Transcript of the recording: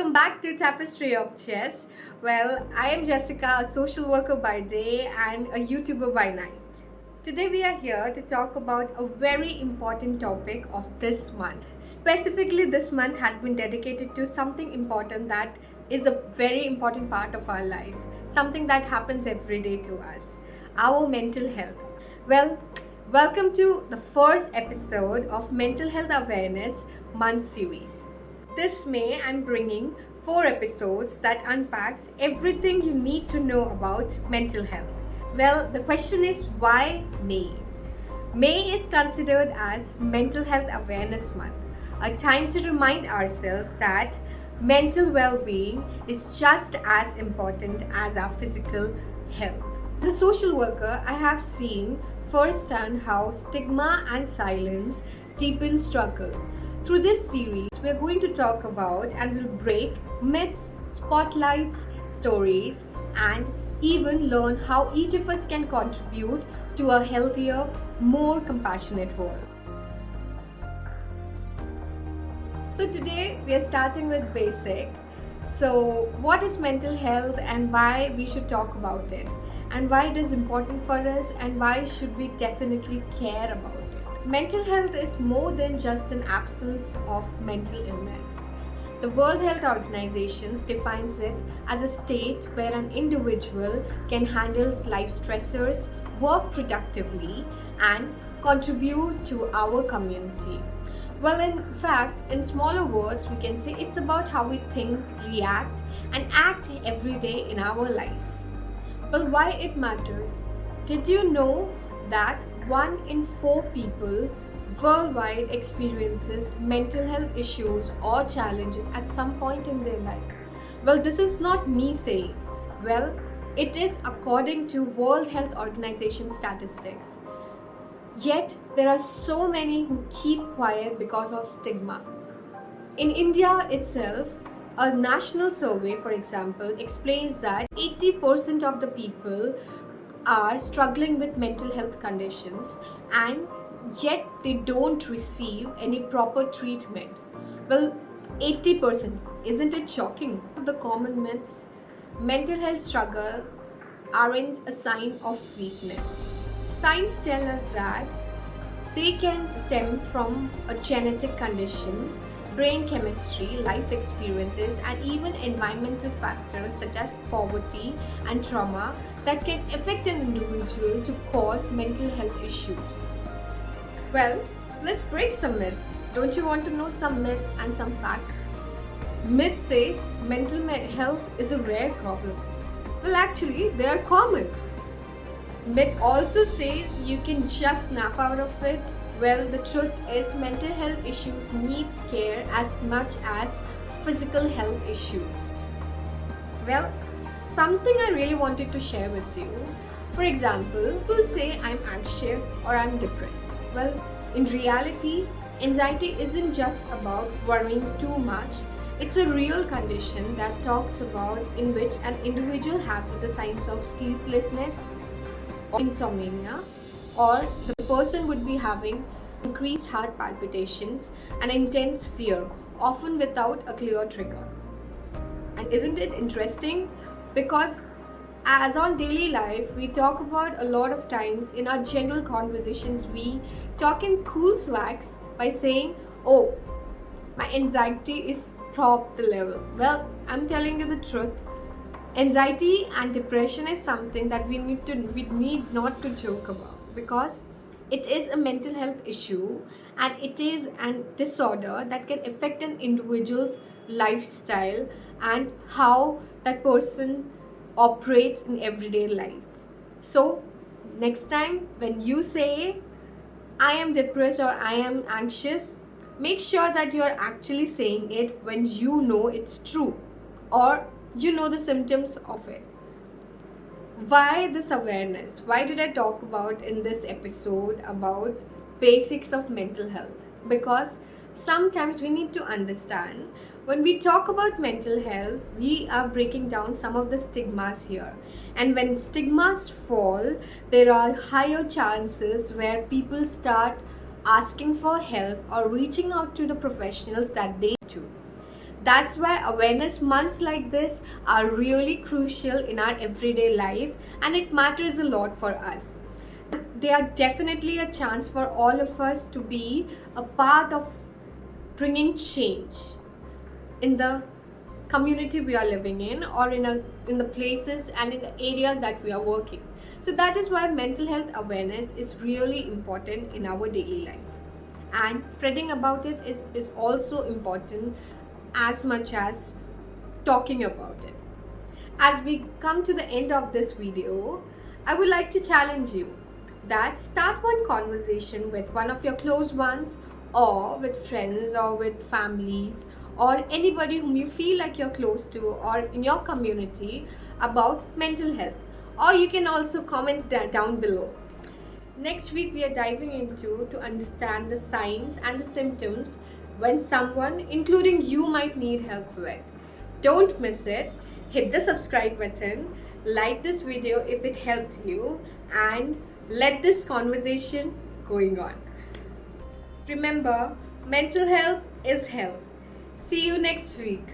Welcome back to Tapestry of Chess. Well, I am Jessica, a social worker by day and a YouTuber by night. Today we are here to talk about a very important topic of this month. Specifically, this month has been dedicated to something important that is a very important part of our life, something that happens every day to us, our mental health. Well, welcome to the first episode of Mental Health Awareness Month series. This May, I'm bringing 4 episodes that unpacks everything you need to know about mental health. Well, the question is, why May? May is considered as Mental Health Awareness Month, a time to remind ourselves that mental well-being is just as important as our physical health. As a social worker, I have seen firsthand how stigma and silence deepen struggle. Through this series, we are going to talk about and will break myths, spotlights, stories, and even learn how each of us can contribute to a healthier, more compassionate world. So today we are starting with basic. So what is mental health and why we should talk about it? And why it is important for us and why should we definitely care about it? Mental health is more than just an absence of mental illness. The World Health Organization defines it as a state where an individual can handle life stressors, work productively, and contribute to our community. Well, in fact, in smaller words, we can say it's about how we think, react, and act every day in our life. Well, why it matters? Did you know that 1 in 4 people worldwide experiences mental health issues or challenges at some point in their life? Well, this is not me saying. Well, it is according to World Health Organization statistics. Yet, there are so many who keep quiet because of stigma. In India itself, a national survey, for example, explains that 80% of the people are struggling with mental health conditions and yet they don't receive any proper treatment. Well, 80%, isn't it shocking? The common myths: mental health struggle aren't a sign of weakness. Science tells us that they can stem from a genetic condition, brain chemistry, life experiences, and even environmental factors such as poverty and trauma that can affect an individual to cause mental health issues. Well, let's break some myths. Don't you want to know some myths and some facts? Myth says mental health is a rare problem. Well, actually, they are common. Myth also says you can just snap out of it. Well, the truth is mental health issues need care as much as physical health issues. Well, something I really wanted to share with you. For example, people say I'm anxious or I'm depressed. Well, in reality, anxiety isn't just about worrying too much. It's a real condition that talks about in which an individual has the signs of sleeplessness, or insomnia, or the person would be having increased heart palpitations and intense fear, often without a clear trigger. And isn't it interesting? Because as on daily life, we talk about a lot of times in our general conversations, we talk in cool swags by saying, oh, my anxiety is top the level. Well, I'm telling you the truth. Anxiety and depression is something that we need not to joke about, because it is a mental health issue and it is a disorder that can affect an individual's lifestyle and how that person operates in everyday life. So next time when you say I am depressed or I am anxious, make sure that you are actually saying it when you know it's true or you know the symptoms of it. Why this awareness? Why did I talk about in this episode about basics of mental health? Because sometimes we need to understand when we talk about mental health, we are breaking down some of the stigmas here. And when stigmas fall, there are higher chances where people start asking for help or reaching out to the professionals that they do. That's why awareness months like this are really crucial in our everyday life, and it matters a lot for us. They are definitely a chance for all of us to be a part of bringing change in the community we are living in, or in the places and in the areas that we are working. So that is why mental health awareness is really important in our daily life, and spreading about it is also important as much as talking about it. As we come to the end of this video, I would like to challenge you that start one conversation with one of your close ones, or with friends, or with families, or anybody whom you feel like you're close to, or in your community, about mental health. Or you can also comment down below. Next week we are diving into to understand the signs and the symptoms when someone, including you, might need help with. Don't miss it. Hit the subscribe button, like this video if it helped you, and let this conversation going on. Remember, mental health is health. See you next week.